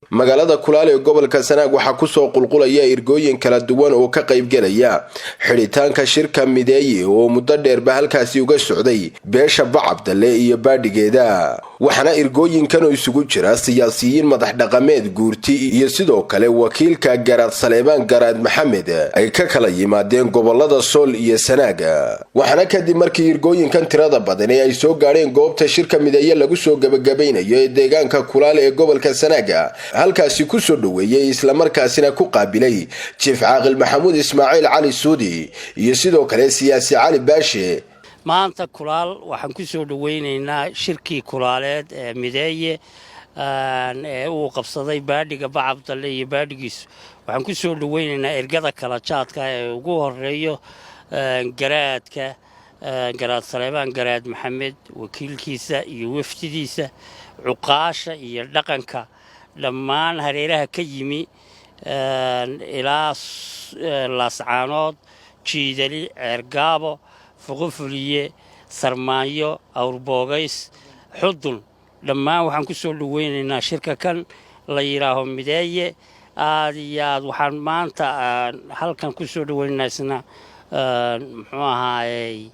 magaalada Kulaal ee gobolka Sanaag waxa ku soo qulqulaya irgooyin kala duwan oo ka qayb galaya xiritaanka shirka mideeye oo muddo dheer ba halkaasi uga socday beesha Bacabdale iyo baadhigeeda waxana irgooyinkan isugu jira siyaasiyiin madax dhaqameed guurti iyo sidoo kale wakiilka Garaad Saleebaan Garaad Maxamed ay ka kala yimaadeen gobolada Sool iyo Sanaag waxana kadib markii irgooyinkan tirada badan ay soo gaareen goobta shirka mideeye lagu soo gabagabeynayo ee deegaanka Kulaal ee gobolka Sanaag halkaasi ku soo dhaweeyay isla markaasina ku qaabilay Chief Caaqil Maxamuud Ismaaciil Cali Suudi iyo sidoo kale siyaasi Cali Baashe maanta Kulaal waxaan ku soo dhaweynaynaa shirkii Kulaaleed ee mideeye ee uu qabsaday baadhiga Bacabdale iyo baadhigiisu waxaan ku soo dhaweynaynaa ergada kala jaadka ee ugu horeeyo garaadka Garaad Saleebaan Garaad Maxamed wakiilkiisa iyo wafdidiisa cuqaasha iyo dhaqanka dhammaan hareeraha ka yimi ilaa Laascaanood Jiidali Ceergaabo Fuqufuliye Sarmaanyo Awrboogays Xudun dhammaan waxaan ku soo dhaweynaynaa shirka kan la yiraahdo mideeye aad iyo aad waxaan maanta halkan ku soo dhaweynaynaa muxuu ahaayay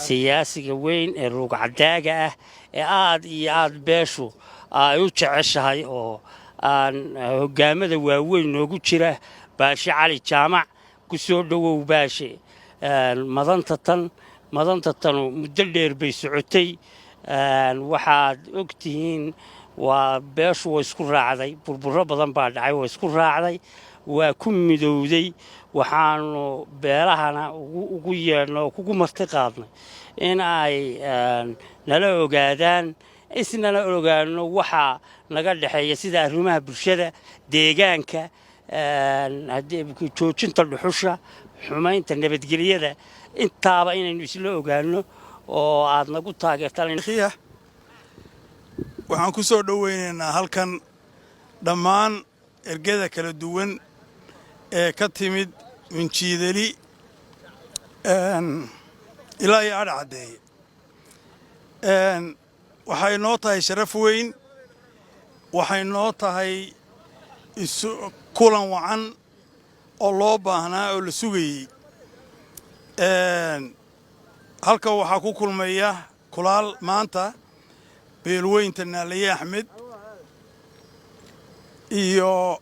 siyaasiga weyn ee ruug cadaaga ah ee aad iyo aad beeshu ay u jeceshahay oo aan hogaamada waaweyn noogu jira Baashe Cali Jaamac ku soo dhawow Baashe madanta tan muddo dheer bay socotay waxaad ogtihiin waa beeshu way isku raacday burburo badan baa dhacay way isku raacday waa ku midowday waxaanu beelahana ugu yeedno kugu marti qaadnay in ay nala ogaadaan isnala ogaano waxa naga dhaxeeya sida arrimaha bulshada deegaanka joojinta dhuxusha xumaynta nabadgelyada intaaba inaynu isla ogaano oo aad nagu taageertaan waxaan ku soo dhaweynaynaa halkan dhammaan ergada kala duwan ee ka timid Jiidali ilaa iyo Cadcadeeye waxay noo tahay sharaf weyn waxay noo tahay kulan wacan oo loo baahnaa oo la sugayay halka waxaa ku kulmaya Kulaal maanta beelweynta Naalaye Axmed iyo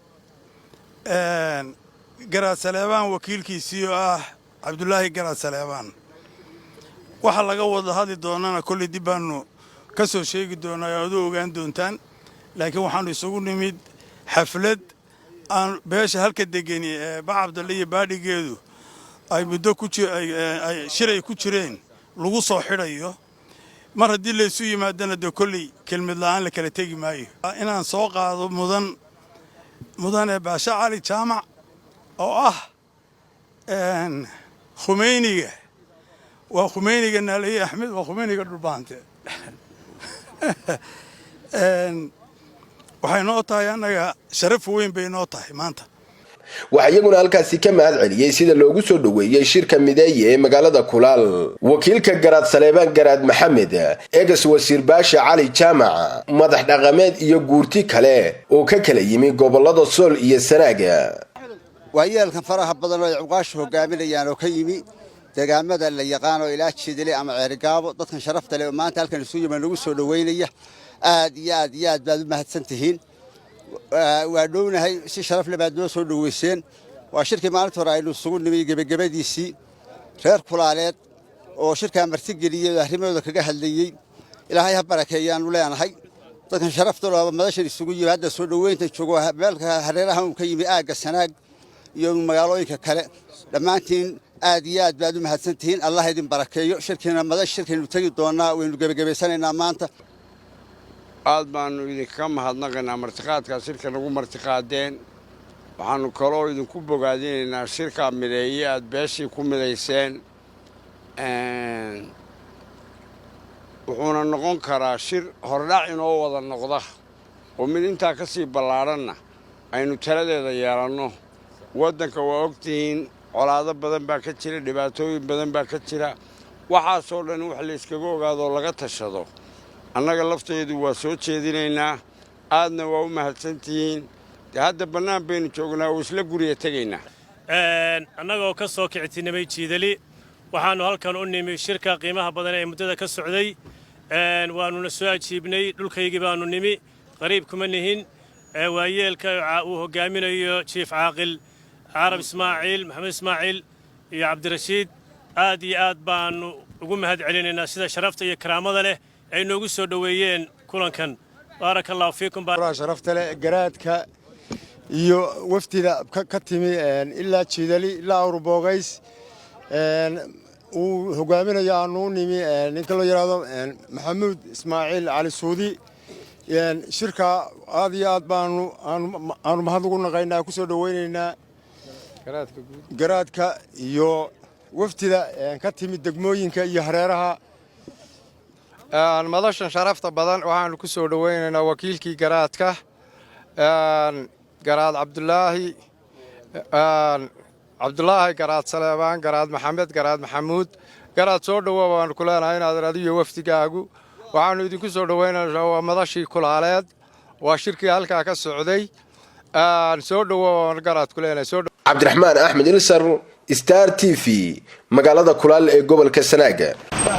Garaad Saleebaan wakiilkiisii oo ah Cabdullaahi Garaad Saleebaan waxa laga wada hadli doonana kulli dib baanu ka soo sheegi doonaa oo ogaan doontaan laakiin waxaanu isugu nimid xaflad aan beesha halka degani ee Bacabdale iyo baadhigeedu ay muddo ku shiray ku jireen lagu soo xidhayo mar haddii la isu yimaadana de kulli kelmad la'aan la kala tegi maayo inaan soo qaado mudan ee Baashe Cali Jaamac oo ah Khumeyniga waa Khumeyniga Naalaye Axmed waa Khumeyniga dhulbaante waxay noo tahay anaga sharaf weyn bay noo tahay maanta waxa iyaguna halkaasi ka mahad celiyay sida loogu soo dhaweeyay shirka mideeye ee magaalada Kulaal wakiilka Garaad Saleebaan Garaad Maxamed eegas wasiir Baashe Cali Jaamac madax dhaqameed iyo guurti kale oo ka kala yimi gobolada Sool iyo Sanaag waayelkan faraha badan oo cuqaashu hogaaminayaan oo ka yimi deegaamada la yaqaan oo ilaa Jiidali ama Ceergaabo dadkan sharafta leh maanta halkan isugu yimid nagu soo dhaweynaya aad iyo aad baad u mahadsantihiin waa dhownahay si sharaf leh baad noo soo dhaweyseen waa shirkii maalinta hore aynu isugu nimay gabagabadiisii reer Kulaaleed oo shirka marti geliyay arrimooda kaga hadlayay ilaahay ha barakeeyaanu leenahay dadkan sharafta leh madashan isugu yimid hadda soo dhaweynta joogo meelka hareeraha uu ka yimi aaga Sanaag iyo magaalooyinka kale dhammaantiin aad iyo aad baad u mahadsantihiin Allah idin barakeeyo shirkina madashirkeenu tagi doonaa waynu gabagabeysanaynaa maanta aad baanu idinka mahadnaqaynaa martiqaadka shirka nagu martiqaadeen waxaanu kaloo idinku bogaadinaynaa shirka mideeye aad beeshii ku midayseen wuxuuna noqon karaa shir hordhac inoo wada noqda oo mid intaa ka sii ballaaranna aynu taladeeda yeelanno waddanka waa ogtihiin colaado badan baa ka jira dhibaatooyin badan baa ka jira waxaasoo dhan wax la iskaga ogaado laga tashado annaga lafteedu waa soo jeedinaynaa aadna waa u mahadsantihiin hadda bannaan baynu joognaa oo isla guriga tegaynaa annagoo ka soo kicitinimay jiidali waxaannu halkan u nimi shirka qiimaha badan ee muddada ka socday waannuna soo ajiibnay dhulkaygii baannu nimi qariib kuma nihin waayeelka uu hoggaaminayo jiif caaqil carab ismaaciil maxamed ismaaciil iyo cabdirashiid aad iyo aad baannu ugu mahad celinaynaa sida sharafta iyo karaamada leh ay noogu soo dhoweeyeen kulankan baaraka allahu fiikum sharafta leh garaadka iyo waftida ka timi ilaa jiidali ilaa awrboogays uu hoggaaminayo aanu u nimi ninka loo yidhaahdo maxamuud ismaaciil cali suudi shirka aad iyo aad aanu mahad ugu naqaynaa ku soo dhowaynaynaa garaadka iyo waftida ka timid degmooyinka iyo hareeraha madashan sharafta badan waxaanu ku soo dhowaynaynaa wakiilkii garaadka garaad cabdulaahi garaad saleebaan garaad maxamed garaad maxamuud garaad soo dhowoa waanu ku leenahay inaad adiyo wafdigaagu waxaannu idinku soo dhowaynaynaa waa madashii kulaaleed waa shirkii halkaa ka socday soo dhowoa garaad ku leenahay cabdiraxmaan axmed ilsar star t v magaalada kulaal ee gobolka sanaaga